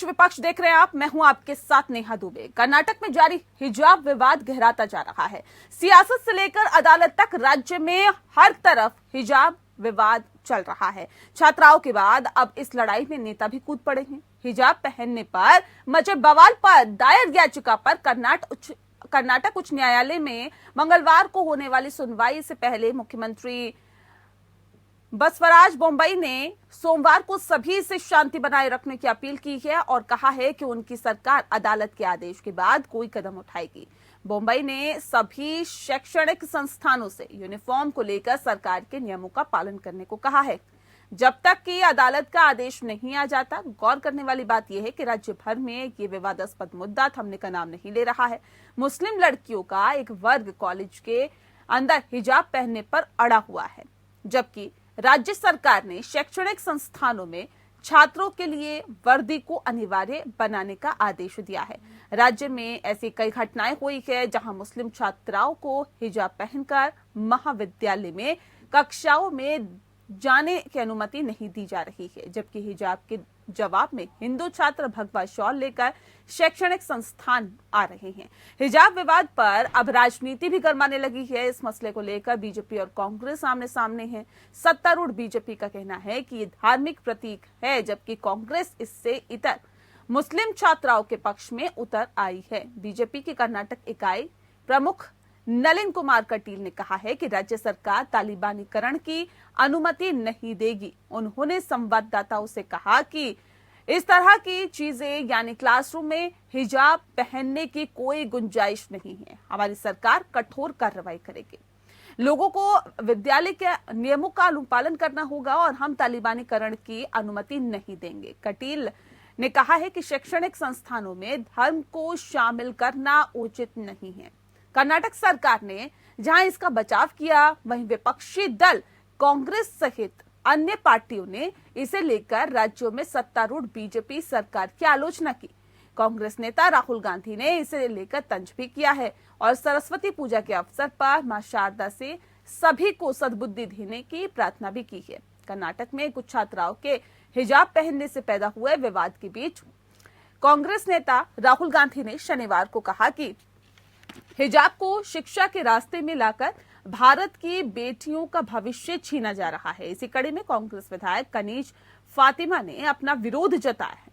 पक्ष विपक्ष देख रहे हैं आप, मैं हूं आपके साथ नेहा दुबे। कर्नाटक में जारी हिजाब विवाद गहराता जा रहा है। सियासत से लेकर अदालत तक राज्य में हर तरफ हिजाब विवाद चल रहा है। छात्राओं के बाद अब इस लड़ाई में नेता भी कूद पड़े हैं। हिजाब पहनने पर मचे बवाल पर दायर याचिका पर कर्नाटक उच्च न्यायालय में मंगलवार को होने वाली सुनवाई से पहले मुख्यमंत्री बसवराज बोम्मई ने सोमवार को सभी से शांति बनाए रखने की अपील की है और कहा है कि उनकी सरकार अदालत के आदेश के बाद कोई कदम उठाएगी। बोम्मई ने सभी शैक्षणिक संस्थानों से यूनिफॉर्म को लेकर सरकार के नियमों का पालन करने को कहा है। जब तक कि अदालत का आदेश नहीं आ जाता, गौर करने वाली बात यह है कि राज्य भर में ये विवादास्पद मुद्दा थमने का नाम नहीं ले रहा है। मुस्लिम लड़कियों का एक वर्ग कॉलेज के अंदर हिजाब पहनने पर अड़ा हुआ है, जबकि राज्य सरकार ने शैक्षणिक संस्थानों में छात्रों के लिए वर्दी को अनिवार्य बनाने का आदेश दिया है। राज्य में ऐसी कई घटनाएं हुई है जहां मुस्लिम छात्राओं को हिजाब पहनकर महाविद्यालय में कक्षाओं में जाने की अनुमति नहीं दी जा रही है, जबकि हिजाब के जवाब में हिंदू छात्र भगवा शॉल लेकर शैक्षणिक संस्थान आ रहे हैं। हिजाब विवाद पर अब राजनीति भी गरमाने लगी है। इस मसले को लेकर बीजेपी और कांग्रेस आमने सामने हैं। सत्तारूढ़ बीजेपी का कहना है कि ये धार्मिक प्रतीक है, जबकि कांग्रेस इससे इतर मुस्लिम छात्राओं के पक्ष में उतर आई है। बीजेपी की कर्नाटक इकाई प्रमुख नलिन कुमार कटील ने कहा है कि राज्य सरकार तालिबानीकरण की अनुमति नहीं देगी। उन्होंने संवाददाताओं से कहा कि इस तरह की चीजें यानी क्लासरूम में हिजाब पहनने की कोई गुंजाइश नहीं है। हमारी सरकार कठोर कार्रवाई करेगी। लोगों को विद्यालय के नियमों का अनुपालन करना होगा और हम तालिबानीकरण की अनुमति नहीं देंगे। कटील ने कहा है कि शैक्षणिक संस्थानों में धर्म को शामिल करना उचित नहीं है। कर्नाटक सरकार ने जहां इसका बचाव किया, वहीं विपक्षी दल कांग्रेस सहित अन्य पार्टियों ने इसे लेकर राज्यों में सत्तारूढ़ बीजेपी सरकार की आलोचना की। कांग्रेस नेता राहुल गांधी ने इसे लेकर तंज भी किया है और सरस्वती पूजा के अवसर पर मां शारदा से सभी को सद्बुद्धि देने की प्रार्थना भी की है। कर्नाटक में कुछ छात्राओं के हिजाब पहनने से पैदा हुए विवाद के बीच कांग्रेस नेता राहुल गांधी ने शनिवार को कहा कि हिजाब को शिक्षा के रास्ते में लाकर भारत की बेटियों का भविष्य छीना जा रहा है। इसी कड़ी में कांग्रेस विधायक कनीज फातिमा ने अपना विरोध जताया है।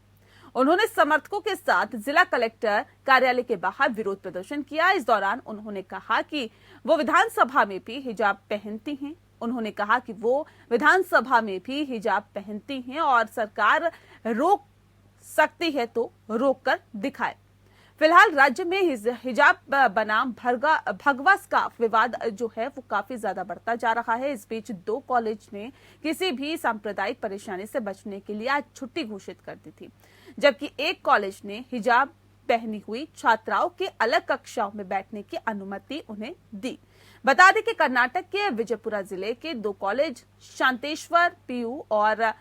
उन्होंने समर्थकों के साथ जिला कलेक्टर कार्यालय के बाहर विरोध प्रदर्शन किया। इस दौरान उन्होंने कहा कि वो विधानसभा में भी हिजाब पहनती हैं। उन्होंने कहा कि वो विधानसभा में भी हिजाब पहनती हैं और सरकार रोक सकती है तो रोक कर दिखाए। फिलहाल राज्य में हिजाब बनाम भगवा स्कार्फ विवाद जो है वो काफी ज्यादा बढ़ता जा रहा है। इस बीच दो कॉलेज ने किसी भी सांप्रदायिक परेशानी से बचने के लिए आज छुट्टी घोषित कर दी थी, जबकि एक कॉलेज ने हिजाब पहनी हुई छात्राओं के अलग कक्षाओं में बैठने की अनुमति उन्हें दी। बता दें कि कर्नाटक के विजयपुरा जिले के दो कॉलेज शांतेश्वर पीयू और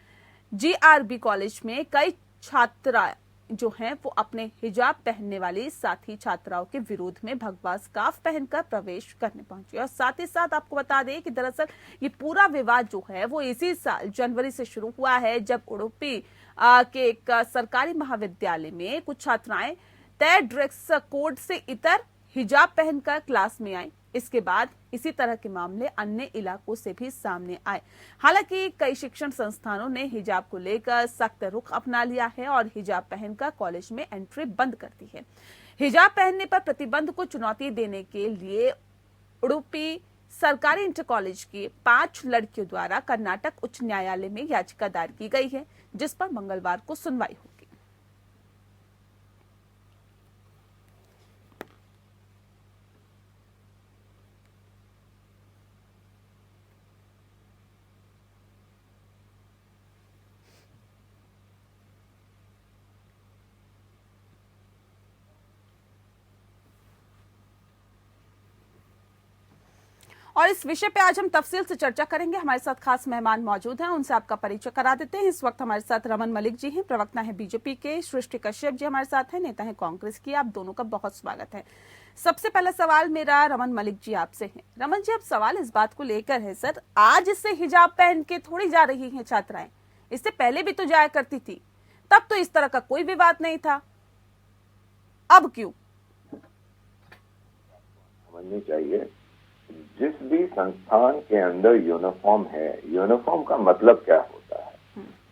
जीआरबी कॉलेज में कई छात्रा जो हैं वो अपने हिजाब पहनने वाली साथी छात्राओं के विरोध में भगवा स्कार्फ पहनकर प्रवेश करने पहुंची। और साथ ही साथ आपको बता दें कि दरअसल ये पूरा विवाद जो है वो इसी साल जनवरी से शुरू हुआ है, जब उडुपी के एक सरकारी महाविद्यालय में कुछ छात्राएं तय ड्रेस कोड से इतर हिजाब पहनकर क्लास में आई। इसके बाद इसी तरह के मामले अन्य इलाकों से भी सामने आए। हालांकि कई शिक्षण संस्थानों ने हिजाब को लेकर सख्त रुख अपना लिया है और हिजाब पहनकर कॉलेज में एंट्री बंद कर दी है। हिजाब पहनने पर प्रतिबंध को चुनौती देने के लिए उडुपी सरकारी इंटर कॉलेज की 5 लड़कियों द्वारा कर्नाटक उच्च न्यायालय में याचिका दायर की गई है, जिस पर मंगलवार को सुनवाई होगी। और इस विषय पे आज हम तफसील से चर्चा करेंगे। हमारे साथ खास मेहमान मौजूद हैं, उनसे आपका परिचय करा देते हैं। इस वक्त हमारे साथ रमन मलिक जी हैं, प्रवक्ता हैं बीजेपी के। सृष्टि कश्यप जी हमारे साथ हैं, नेता हैं कांग्रेस की। आप दोनों का बहुत स्वागत है। सबसे पहला सवाल मेरा रमन मलिक जी आपसे है। रमन जी, अब सवाल इस बात को लेकर है सर, आज से हिजाब पहन के थोड़ी जा रही हैं छात्राएं, इससे पहले भी तो जाया करती थी। तब तो इस तरह का कोई विवाद नहीं था, अब क्यों? समझनी चाहिए, जिस भी संस्थान के अंदर यूनिफॉर्म है, यूनिफॉर्म का मतलब क्या होता है?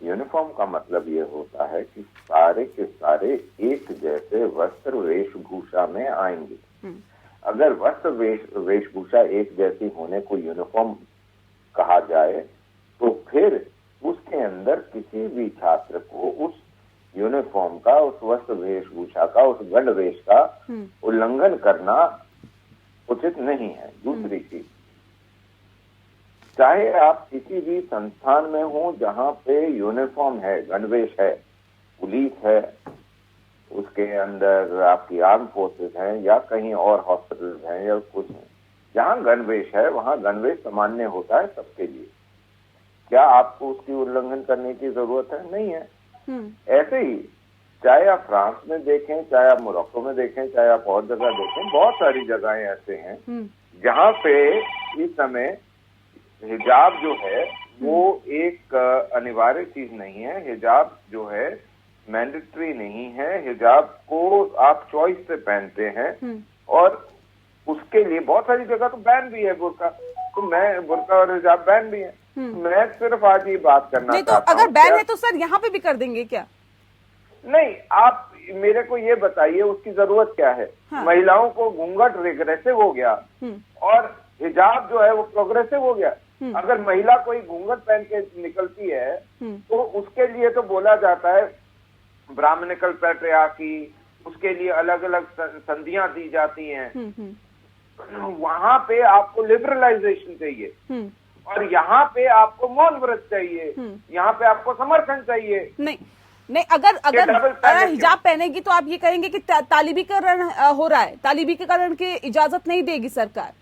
यूनिफॉर्म का मतलब ये होता है कि सारे के सारे एक जैसे वस्त्र वेशभूषा में आएंगे। अगर वस्त्र वेशभूषा एक जैसी होने को यूनिफॉर्म कहा जाए तो फिर उसके अंदर किसी भी छात्र को उस यूनिफॉर्म का, उस वस्त्र वेशभूषा का, उस गणवेश का उल्लंघन करना उचित नहीं है। दूसरी चीज, चाहे आप किसी भी संस्थान में हो जहां पे यूनिफॉर्म है, गणवेश है, पुलिस है, उसके अंदर आपकी आर्म फोर्सेस हैं या कहीं और हॉस्पिटल हैं या कुछ है, जहां गणवेश है वहां गणवेश सामान्य होता है सबके लिए। क्या आपको उसकी उल्लंघन करने की जरूरत है? नहीं है। ऐसे ही चाहे आप फ्रांस में देखें, चाहे आप मोरक्को में देखें, चाहे आप और जगह देखें, बहुत सारी जगहें ऐसे हैं जहां पे इस समय हिजाब जो है वो एक अनिवार्य चीज नहीं है। हिजाब जो है मैंडेटरी नहीं है। हिजाब को आप चॉइस से पहनते हैं और उसके लिए बहुत सारी जगह तो बैन भी है बुर्का, तो मैं बुर्का और हिजाब बैन भी है। मैं सिर्फ आज ये बात करना नहीं, तो चाहता हूं, अगर बैन है तो सर यहाँ पे भी कर देंगे क्या? नहीं, आप मेरे को ये बताइए उसकी जरूरत क्या है? हाँ। महिलाओं को घूंघट रिग्रेसिव हो गया और हिजाब जो है वो प्रोग्रेसिव हो गया। अगर महिला कोई घूंघट पहन के निकलती है तो उसके लिए तो बोला जाता है ब्राह्मणिकल पैट्रियार्की, उसके लिए अलग अलग संधियां दी जाती हैं। वहां पे आपको लिबरलाइजेशन चाहिए और यहाँ पे आपको मौन व्रत चाहिए, यहाँ पे आपको समर्थन चाहिए। नहीं, अगर हिजाब पहनेगी तो आप ये कहेंगे कि तालिबीकरण हो रहा है, तालिबीकरण की इजाजत नहीं देगी सरकार।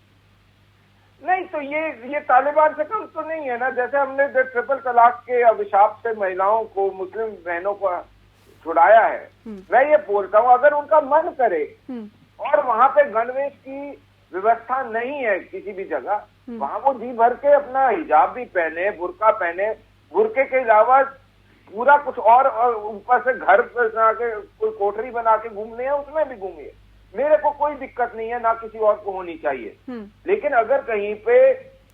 नहीं, तो ये तालिबान से कम तो नहीं है ना। जैसे हमने ट्रिपल तलाक के अभिशाप से महिलाओं को, मुस्लिम बहनों को छुड़ाया है। मैं ये बोलता हूँ अगर उनका मन करे और वहां पे गणवेश की व्यवस्था नहीं है किसी भी जगह, वहां वो जी भर के अपना हिजाब भी पहने, बुर्का पहने, बुर्के के अलावा पूरा कुछ और ऊपर से घर बना के कोई कोठरी बना के घूमने है उसमें भी घूमिए, मेरे को कोई दिक्कत नहीं है, ना किसी और को होनी चाहिए। लेकिन अगर कहीं पे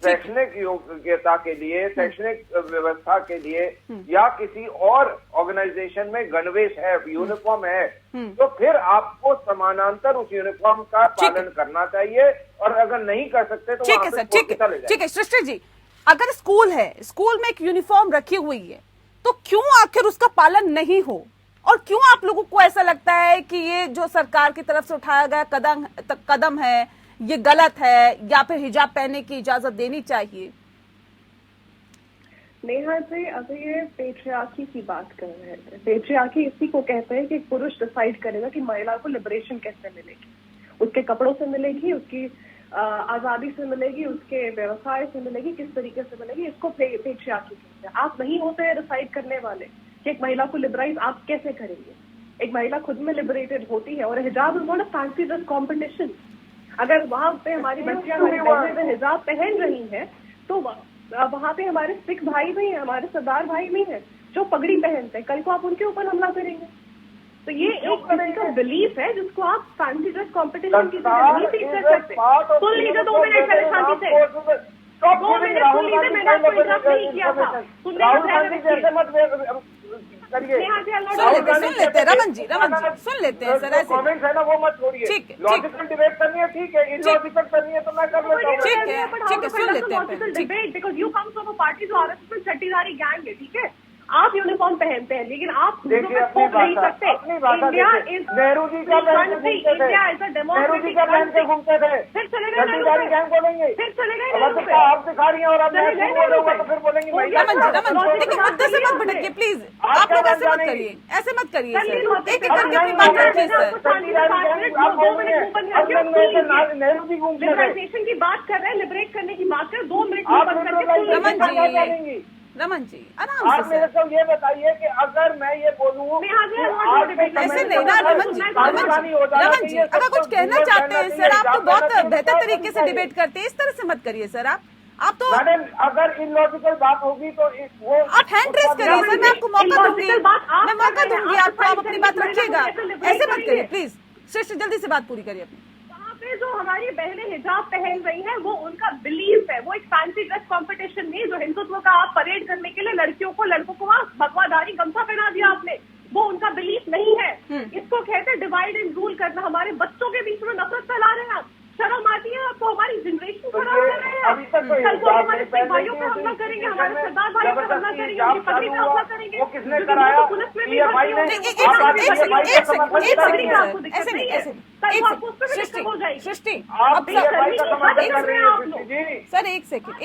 शैक्षणिक योग्यता के लिए, शैक्षणिक व्यवस्था के लिए या किसी और ऑर्गेनाइजेशन में गणवेश है, यूनिफॉर्म है, तो फिर आपको समानांतर उस यूनिफॉर्म का पालन करना चाहिए। और अगर नहीं कर सकते तो ठीक है सर, ठीक है सृष्टि जी, अगर स्कूल है, स्कूल में एक यूनिफॉर्म रखी हुई है, तो क्यों आखिर उसका पालन नहीं हो? और क्यों आप लोगों को ऐसा लगता है कि ये जो सरकार की तरफ से उठाया गया कदम है ये गलत है, या फिर हिजाब पहनने की इजाजत देनी चाहिए? नेहा जी, अभी ये पेट्रियार्की की बात कर रहे थे। पेट्रियार्की इसी को कहते हैं कि पुरुष डिसाइड करेगा कि महिला को लिबरेशन कैसे मिलेगी, उसके कपड़ों से मिलेगी, उसकी आजादी से मिलेगी, उसके व्यवसाय से मिलेगी, किस तरीके से मिलेगी, इसको पेट्रियार्की कहते हैं। आप नहीं होते हैं डिसाइड करने वाले कि एक महिला को लिबराइज आप कैसे करेंगे। एक महिला खुद में लिबरेटेड होती है और हिजाब is not a fancy dress competition. अगर वहां पे हमारी बच्चियां हिजाब पहन रही हैं तो वहां पे हमारे सिख भाई भी हैं, हमारे सरदार भाई भी हैं जो पगड़ी पहनते हैं, कल को आप उनके ऊपर हमला करेंगे। तो ये एक तरह का बिलीफ है जिसको आप फैंसी ड्रेस कॉम्पिटिशन की तरह नहीं पीछ सकते। सुन लीजिए 2 मिनट पहले शांति से, 2 मिनट सुन लीजिए, मैंने आपको इंटरप्ट नहीं किया था। सुन लेते हैं रमन जी सुन लेते हैं सर, ऐसे कमेंट्स है ना वो मत छोड़िए। ठीक है, लॉजिकल डिबेट करनी है, ठीक है, इलॉजिकल करनी है तो मैं कर लेता हूँ। ठीक है, सुन लेते हैं। Debate because you come from a party जो आरएसएस में छठीदारी गैंग है, ठीक है। आप यूनिफॉर्म पहनते हैं लेकिन आप देखिए अपनी भाषा, इंडिया इज नेहरू जी का पहन के घूमते थे, नेहरू जी का पहन के घूमते थे, फिर चले छठीदारी गैंग बोलेंगे, फिर चले गए आप दिखा रही हैं और अब तो फिर बोलेंगे देखिए मुद्दे से मत भटकिए प्लीज, आप लोग ऐसे मत करिए, ऐसे मत करिए सर, एक एक करके अपनी बात रखिए सर। नेहरू जी घूमते थे, लिबराइजेशन की बात कर रहे हैं, लिबरेट करने की बात कर रहे हैं, 2 मिनट रमन जी आराम से। आप मेरे को ये बताइए कि अगर मैं ये बोलूँ ऐसे नहीं ना रमन जी, अगर कुछ कहना चाहते हैं सर, आप तो बहुत बेहतर तरीके से डिबेट करते हैं, इस तरह से मत करिए सर आप। आप तो मैडम अगर इलॉजिकल बात होगी तो वो आप हैंड रेस करिए सर, मैं आपको मौका दूंगी, मैं मौका दूंगी आपको, आप अपनी बात रखिएगा, ऐसे मत करिए प्लीज। श्रेष्ठ जल्दी से बात पूरी करिए अपनी। वहाँ पे जो हमारी बहनें हिजाब पहन रही हैं वो उनका बिलीफ है, वो एक फैंसी ड्रेस कंपटीशन नहीं जो हिंदुत्व का आप परेड करने के लिए लड़कियों को लड़कों को वहाँ भगवाधारी गमछा पहना दिया आपने, वो उनका बिलीफ नहीं है। इसको कहते हैं डिवाइड एंड रूल करना। हमारे बच्चों के बीच में नफरत फैला रहे हैं आप, शर्म आती है आपको? हमारी जनरेशन खराब कर रहे हैं आप। कल को हमारे भाइयों पे हमला करेंगे, हमारे सरदार भाइयों पे हमला करेंगे, उनकी पगड़ी पे हमला करेंगे, वो किसने कराया? पुलिस में भी सृष्टि सर एक सेकंड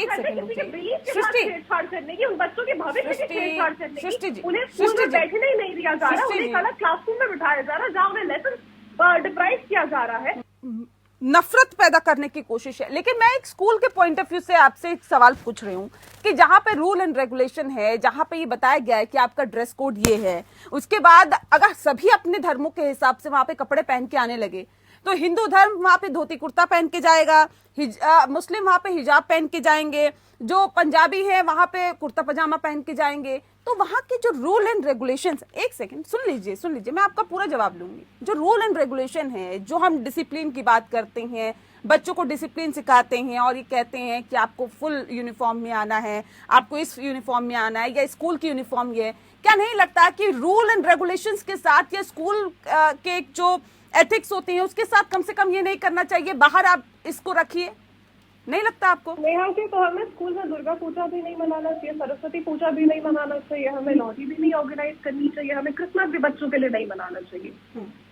छेड़छाड़ करने की, उन बच्चों के भविष्य की छेड़छाड़ करने सृष्टि की, जी, उन्हें स्कूल में बैठने ही नहीं दिया जा रहा, उन्हें गलत क्लासरूम में बिठाया जा रहा, जहाँ उन्हें लेसन डिप्राइव किया जा रहा है। नफरत पैदा करने की कोशिश है। लेकिन मैं एक स्कूल के पॉइंट ऑफ व्यू से आपसे एक सवाल पूछ रही हूँ कि जहां पे रूल एंड रेगुलेशन है, जहां पे ये बताया गया है कि आपका ड्रेस कोड ये है, उसके बाद अगर सभी अपने धर्मों के हिसाब से वहां पे कपड़े पहन के आने लगे तो हिंदू धर्म वहां पे धोती कुर्ता पहन के जाएगा, मुस्लिम वहां पे हिजाब पहन के जाएंगे, जो पंजाबी है वहां पे कुर्ता पजामा पहन के जाएंगे, तो वहां के जो रूल एंड रेगुलेशंस, एक सेकंड सुन लीजिए, मैं आपका पूरा जवाब लूंगी। जो रूल एंड रेगुलेशन है, जो हम डिसिप्लिन की बात करते हैं, बच्चों को डिसिप्लिन सिखाते हैं और ये कहते हैं कि आपको फुल यूनिफॉर्म में आना है, आपको इस यूनिफॉर्म में आना है या स्कूल की यूनिफॉर्म ये है, क्या नहीं लगता कि रूल एंड रेगुलेशंस के साथ या स्कूल के जो एथिक्स होते हैं उसके साथ कम से कम ये नहीं करना चाहिए, बाहर आप इसको रखिए? नहीं लगता आपको? नेहा जी, तो हमें स्कूल में दुर्गा पूजा भी नहीं मनाना चाहिए, सरस्वती पूजा भी नहीं मनाना चाहिए, हमें लोहड़ी भी नहीं ऑर्गेनाइज करनी चाहिए, हमें क्रिसमस भी बच्चों के लिए नहीं मनाना चाहिए।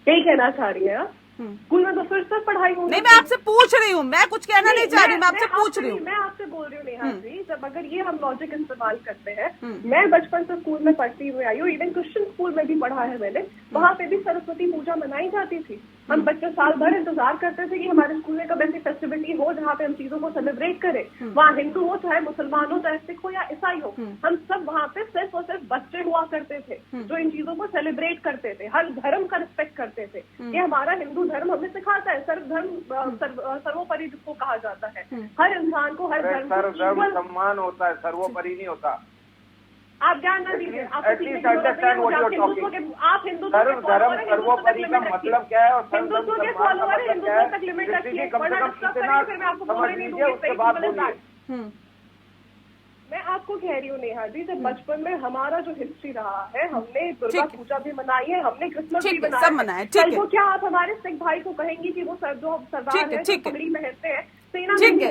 यही कहना चाह रही है आप? स्कूल में तो फिर से पढ़ाई होगी। नहीं, मैं आपसे पूछ रही हूँ, मैं कुछ कहना नहीं चाह रही, मैं आपसे पूछ रही हूँ। मैं आपसे बोल रही हूँ नेहा जी, जब अगर ये हम लॉजिक इस्तेमाल करते हैं, मैं बचपन से स्कूल में पढ़ती हुई आई हूँ, इवन क्रिश्चियन स्कूल में भी पढ़ा है मैंने, वहाँ पे भी सरस्वती पूजा मनाई जाती थी। हम बच्चे साल भर इंतजार करते थे कि हमारे स्कूल में कब ऐसी फेस्टिविटी हो जहाँ पे हम चीजों को सेलिब्रेट करें, वहाँ हिंदू हो चाहे मुसलमान हो चाहे सिख हो या ईसाई हो, हम सब वहाँ पे सिर्फ और सिर्फ बच्चे हुआ करते थे जो इन चीजों को सेलिब्रेट करते थे, हर धर्म का रिस्पेक्ट करते थे। ये हमारा हिंदू धर्म हमें सिखाता है, सर्वोपरि जिसको कहा जाता है, हर इंसान को हर धर्म सम्मान होता है, सर्वोपरि नहीं होता। आप ध्यान न दीजिए, आप हिंदुत्व धर्म सर्वोपरि का मतलब क्या है और हिंदुत्व के फॉलोअर है, हिंदुत्व तक लिमिट रखिए, फिर मैं आपको बोलने नहीं दूंगी। उसके बाद बोलिए। मैं आपको कह रही हूँ नेहा जी, जब बचपन में हमारा जो हिस्ट्री रहा है, हमने दुर्गा पूजा भी मनाई है, हमने क्रिसमस भी मनाया है, कल को क्या आप हमारे सिख भाई को कहेंगे कि वो जो सरदार है पगड़ी पहनते हैं,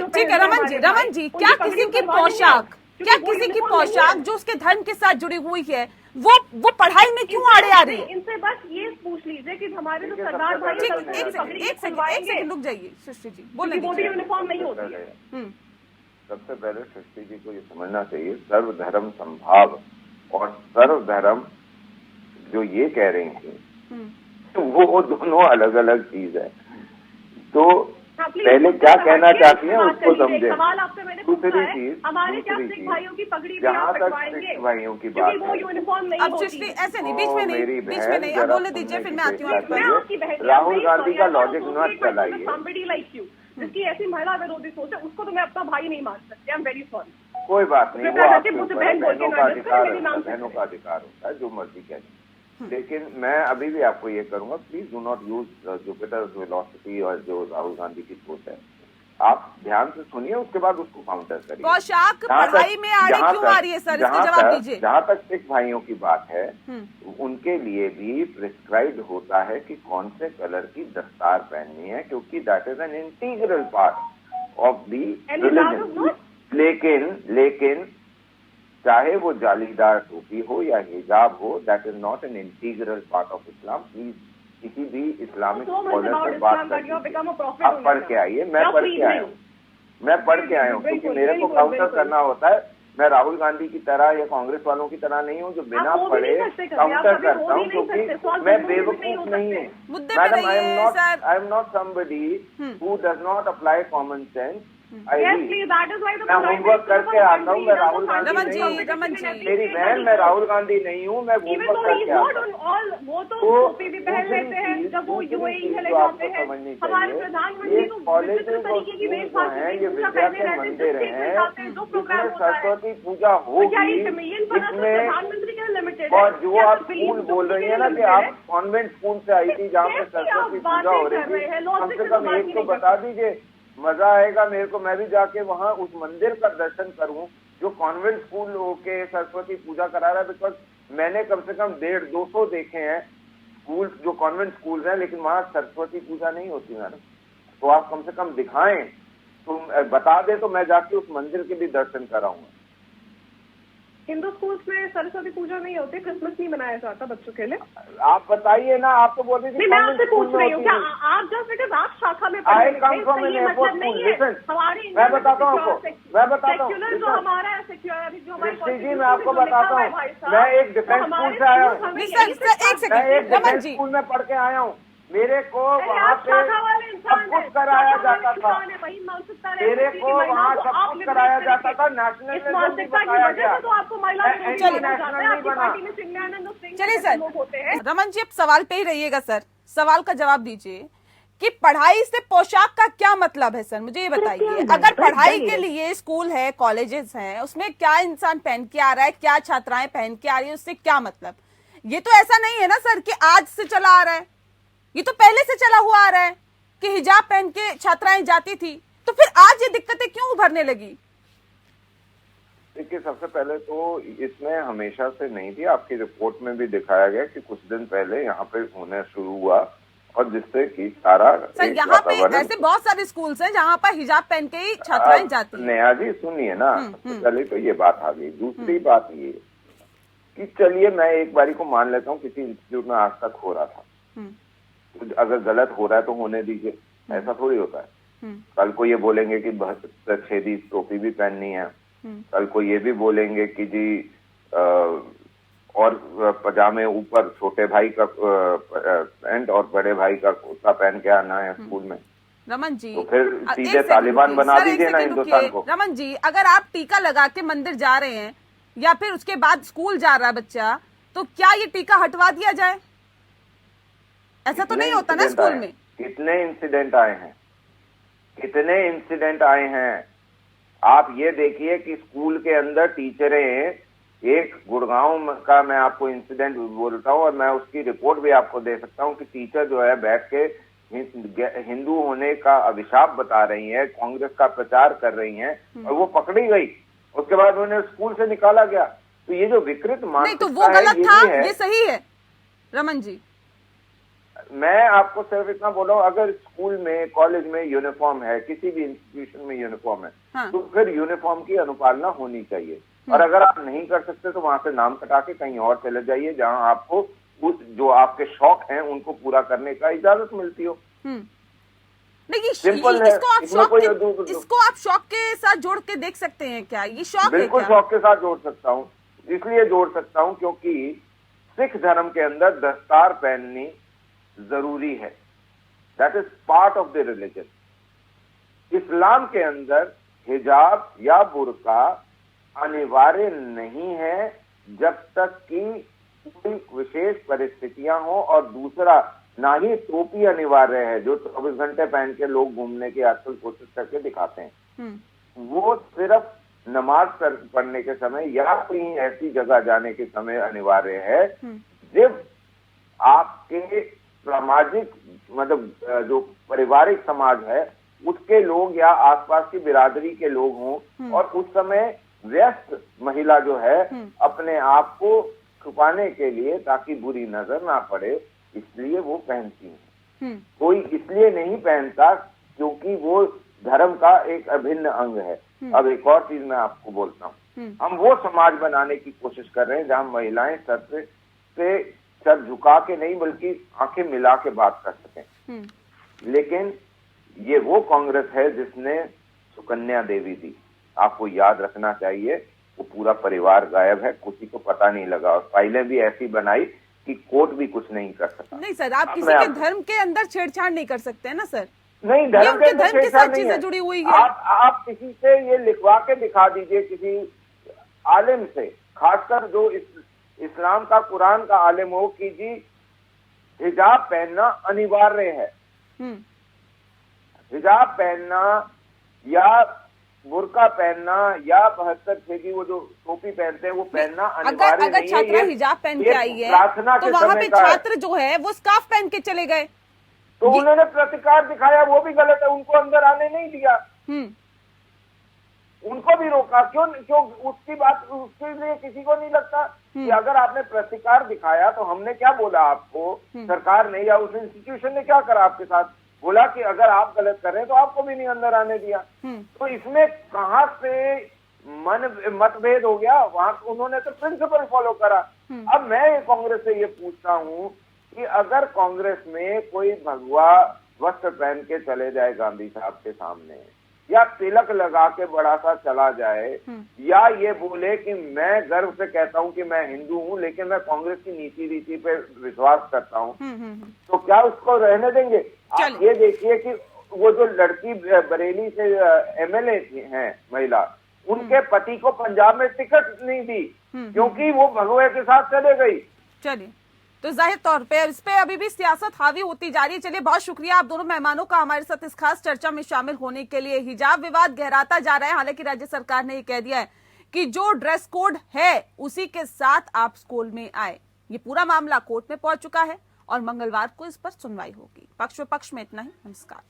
ठीक है रमन जी, क्या किसी की पोशाक जो उसके धर्म के साथ जुड़ी हुई है वो पढ़ाई में क्यों आड़े आ रही है? इनसे बस ये पूछ लीजिए कि हमारे जो सरदार भाई एक सेकंड रुक जाइए सृष्टि जी, बोलने दीजिए, यूनिफॉर्म नहीं होती है। सबसे पहले सृष्टि जी को ये समझना चाहिए, सर्वधर्म संभाव और सर्वधर्म जो ये कह रही हैं तो वो दोनों अलग अलग चीज है। तो पहले क्या कहना चाहती हैं उसको समझे। दूसरी चीज, हमारे क्या सिख भाइयों की पगड़ी भी जहाँ तक सिख भाइयों की बात वो यूनिफॉर्म नहीं अब सृष्टि ऐसे नहीं, बीच में नहीं, अब बोलने दीजिए, फिर मैं आती हूँ। राहुल गांधी का लॉजिक मत चलाइए। जिसकी ऐसी महिला विरोधी सोच है उसको तो मैं अपना भाई नहीं मान सकती। I am very sorry. कोई बात नहीं, वो आपके बहनों का अधिकार होता है, जो मर्जी कहें। लेकिन मैं अभी भी आपको ये करूंगा, please do not use Jupiter philosophy और जो राहुल गांधी की सोच है, आप ध्यान से सुनिए, उसके बाद उसको काउंटर करिए। पोशाक पढ़ाई में आड़े क्यों आ रही है सर, इसका जवाब दीजिए। जहाँ तक सिख भाइयों की बात है, उनके लिए भी प्रिस्क्राइब्ड होता है कि कौन से कलर की दस्तार पहननी है, क्योंकि that is an integral part of the religion. लेकिन चाहे वो जालीदार टोपी हो या हिजाब हो, that is not an integral part of Islam. Please किसी भी इस्लामिक स्कॉलर से बात करिए, आप पढ़ के आइए। मैं पढ़ के आया हूँ क्योंकि मेरे को काउंटर करना होता है। मैं राहुल गांधी की तरह या कांग्रेस वालों की तरह नहीं हूँ जो बिना पढ़े काउंटर करता हूँ, क्योंकि मैं बेवकूफ नहीं हूँ। Madam, I am not somebody who does not apply common sense Yes, please. That is why the मैं होमवर्क करके आता हूँ। मैं राहुल गांधी रमन नहीं जी, हूँ। रमन जी। मेरी बहन, मैं राहुल गांधी नहीं हूँ। मैं Even होमवर्क though he's करके not आता on हूँ। all, वो तो टोपी भी पहन लेते हैं जब वो यूएई चले जाते हैं। हमारे प्रधानमंत्री तो विचित्र तरीके की वेशभूषा ये पूजा विद्या पहने के रहते हैं, मंदिर जिस हैं, जाते हैं जो प्रोग्राम जिसमें होता है। सरस्वती पूजा तो क्या ये होगी, डोमिनियन पर इसमें प्रधानमंत्री के लिए लिमिटेड है? और जो क्या आप तो स्कूल belief बोल जो रही उनके है ना लिए कि limited आप है? कॉन्वेंट स्कूल से आई थी जहाँ पे कैसी सरस्वती आप पूजा हो बातें रही कर रहे हैं? थी, लॉजिक कम से से कम तो बात एक ही तो नहीं बता दीजिए। मजा आएगा मेरे को, मैं भी जाके वहाँ उस मंदिर का दर्शन करूँ जो कॉन्वेंट स्कूल के सरस्वती पूजा करा रहा है। बिकॉज मैंने कम से कम 150-200 देखे हैं स्कूल, जो कॉन्वेंट स्कूल हैं, लेकिन वहाँ सरस्वती पूजा नहीं होती मैडम। तो आप कम से कम दिखाएं, तो बता दे तो मैं जाके उस मंदिर के भी दर्शन कराऊंगा। हिंदू स्कूल्स में सरस्वती पूजा नहीं होती, क्रिसमस नहीं मनाया जाता बच्चों के लिए। आप बताइए ना, आप तो बोल रही थी नहीं, मैं आपसे कॉन्वेंट स्कूल पूछ में रही हूँ, होती क्या है। आप जस्ट बिकॉज आप शाखा में I come from an airport school. Listen, मैं बताता हूँ आपको, मैं बताता हूँ। सेक्युलर जो हमारा है, सेक्युलर जो हमारी कृष्ण जी, constitution मैं आपको में जो लिखा बताता हुआ है हूँ, भाई साहब, मैं एक डिफेंस तो हमारे स्कूल से आया हूँ। schools हमें नहीं, यही सर, एक सिखाते सेकंड। मैं एक रमन डिफेंस जी। स्कूल में पढ़ के आया हूँ। मेरे को हैं। वहाँ आप पे शाखा वाले सब इंसान कुछ हैं, कराया शाखा वाले जाता था। इंसान हैं, वही मानसिकता रहती मेरे थी को कि महिलाओं वहाँ को सब आप कुछ liberate कराया करके। जाता था। इस नेशनलिज्म भी मानसिकता की बताया वजह गया। से तो आपको महिला मैं विरोधी इंटरनेशनल माना जाता है। नहीं आपकी बना। पार्टी में चिन्मयानंद सिंह चलिए जैसे सर, लोग होते हैं। रमन जी, अब सवाल पे ही रहिएगा सर। सवाल का जवाब दीजिए कि पढ़ाई से पोशाक का क्या मतलब है सर, मुझे ये बताइए। अगर पढ़ाई के लिए स्कूल है, कॉलेजेस हैं, उसमें क्या इंसान पहन के आ रहा है, क्या छात्राएं पहन के आ रही है, उससे क्या मतलब? ये तो ऐसा नहीं है ना सर कि आज से चला आ रहा है, ये तो पहले से चला हुआ आ रहा है कि हिजाब पहन के छात्राएं जाती थी। तो फिर आज ये दिक्कतें क्यों उभरने लगी? देखिए, सबसे पहले तो इसमें हमेशा से नहीं थी। आपकी रिपोर्ट में भी दिखाया गया कि कुछ दिन पहले यहाँ पे होने शुरू हुआ, और जिससे कि सारा सर यहाँ पे ऐसे बहुत सारे स्कूल्स हैं जहाँ पर हिजाब पहन के ही छात्राएं जाती हैं। नया जी सुनिए ना, सबसे पहले तो ये बात आ गई। दूसरी बात ये कि चलिए मैं एक बारी को मान लेता हूँ किसी इंस्टीट्यूट में आज तक हो रहा था, तो अगर गलत हो रहा है तो होने दीजिए, ऐसा थोड़ी होता है। कल को ये बोलेंगे कि छेदी टोपी भी पहननी है, कल को ये भी बोलेंगे कि जी और पजामे ऊपर छोटे भाई का पैंट और बड़े भाई का कुर्ता पहन के आना है स्कूल में। रमन जी, तो फिर सीधे तालिबान बना दीजिए ना हिंदुस्तान को। रमन जी, अगर आप टीका लगा के मंदिर जा रहे हैं या फिर उसके बाद स्कूल जा रहा है बच्चा, तो क्या ये टीका हटवा दिया जाए? ऐसा तो नहीं होता ना स्कूल में। कितने इंसिडेंट आए हैं, कितने इंसिडेंट आए हैं। आप ये देखिए कि स्कूल के अंदर टीचरें, एक गुड़गांव का मैं आपको इंसिडेंट बोलता हूँ और मैं उसकी रिपोर्ट भी आपको दे सकता हूँ कि टीचर जो है बैठ के हिंदू होने का अभिशाप बता रही है, कांग्रेस का प्रचार कर रही हैं, और वो पकड़ी गई। उसके बाद उन्हें स्कूल से निकाला गया। तो ये जो विकृत मानसिकता नहीं, तो वो गलत था, है, ये सही है रमन जी। मैं आपको सिर्फ इतना बोल रहा हूँ, अगर स्कूल में, कॉलेज में यूनिफॉर्म है, किसी भी इंस्टीट्यूशन में यूनिफॉर्म है, हाँ। तो फिर यूनिफॉर्म की अनुपालना होनी चाहिए। और अगर आप नहीं कर सकते तो वहां से नाम कटा के कहीं और चले जाइए जहां आपको उस जो आपके शौक हैं उनको पूरा करने का इजाजत मिलती हो। नहीं, सिंपल है। इसको आप शौक के साथ जोड़ के देख सकते हैं क्या? ये शौक है बिल्कुल क्या? शौक के साथ जोड़ सकता हूँ, इसलिए जोड़ सकता हूँ क्योंकि सिख धर्म के अंदर दस्तार पहननी जरूरी है। That is part of the religion. इस्लाम के अंदर हिजाब या बुर्का अनिवार्य नहीं है जब तक कि कोई विशेष परिस्थितियां हो, और दूसरा ना ही टोपी अनिवार्य है जो 24 घंटे पहन के लोग घूमने की आजकल कोशिश करके दिखाते हैं। वो सिर्फ नमाज पढ़ने के समय या कहीं ऐसी जगह जाने के समय अनिवार्य है जब आपके सामाजिक, मतलब जो पारिवारिक समाज है उसके लोग या आसपास की बिरादरी के लोग हों, और उस समय व्यस्त महिला जो है अपने आप को छुपाने के लिए, ताकि बुरी नजर ना पड़े, इसलिए वो पहनती हैं। कोई इसलिए नहीं पहनता क्योंकि वो धर्म का एक अभिन्न अंग है। अब एक और चीज मैं आपको बोलता हूँ, हम वो समाज बनाने की कोशिश कर रहे हैं जहां महिलाएं सर से सर झुका के नहीं बल्कि आंखें मिला के बात कर सकें। लेकिन ये वो कांग्रेस है जिसने सुकन्या देवी दी। आपको याद रखना चाहिए, वो पूरा परिवार गायब है, किसी को पता नहीं लगा, और फाइलें भी ऐसी बनाई कि कोर्ट भी कुछ नहीं कर सका। नहीं सर, आप किसी के धर्म के अंदर छेड़छाड़ नहीं कर सकते हैं ना सर। नहीं, ये धर्म उनके के धर्म के छेड़छाड़ साथ नहीं चीजें है। जुड़ी हुई है। आप किसी से ये लिखवा के दिखा दीजिए, किसी आलिम से, खासकर जो इस्लाम का, कुरान का आलिम हो, कि जी हिजाब पहनना अनिवार्य है। हिजाब पहनना या बुर्का पहनना या 72 की वो जो टोपी पहनते हैं वो पहनना अनिवार्य अगर नहीं है। छात्रा ये हिजाब पहन के ये आई है प्रार्थना तो के वहां समय पे का है। छात्र जो है वो स्कार्फ पहन के चले गए। तो उन्होंने प्रतिकार दिखाया, वो भी गलत है, उनको अंदर आने नहीं दिया, उनको भी रोका। क्यों क्यों उसकी बात, उसके लिए किसी को नहीं लगता कि अगर आपने प्रतिकार दिखाया तो हमने क्या बोला आपको, सरकार ने या उस इंस्टीट्यूशन ने क्या करा आपके साथ, बोला कि अगर आप गलत कर रहे हैं तो आपको भी नहीं अंदर आने दिया। तो इसमें कहां से मतभेद हो गया? वहां उन्होंने तो प्रिंसिपल फॉलो करा। अब मैं कांग्रेस से ये पूछता हूं कि अगर कांग्रेस में कोई भगवा वस्त्र पहन के चले जाए गांधी साहब के सामने, या तिलक लगा के बड़ा सा चला जाए, या ये बोले कि मैं गर्व से कहता हूं कि मैं हिंदू हूं लेकिन मैं कांग्रेस की नीति रीति पे विश्वास करता हूं, तो क्या उसको रहने देंगे? आप ये देखिए कि वो जो लड़की बरेली से एमएलए हैं महिला, उनके पति को पंजाब में टिकट नहीं दी क्योंकि वो भगवे के साथ चले गई। चलिए, तो जाहिर तौर पे इस पे अभी भी सियासत हावी होती जा रही है। चलिए, बहुत शुक्रिया आप दोनों मेहमानों का हमारे साथ इस खास चर्चा में शामिल होने के लिए। हिजाब विवाद गहराता जा रहा है, हालांकि राज्य सरकार ने ये कह दिया है कि जो ड्रेस कोड है उसी के साथ आप स्कूल में आए। ये पूरा मामला कोर्ट में पहुंच चुका है और मंगलवार को इस पर सुनवाई होगी। पक्ष विपक्ष में इतना ही। नमस्कार।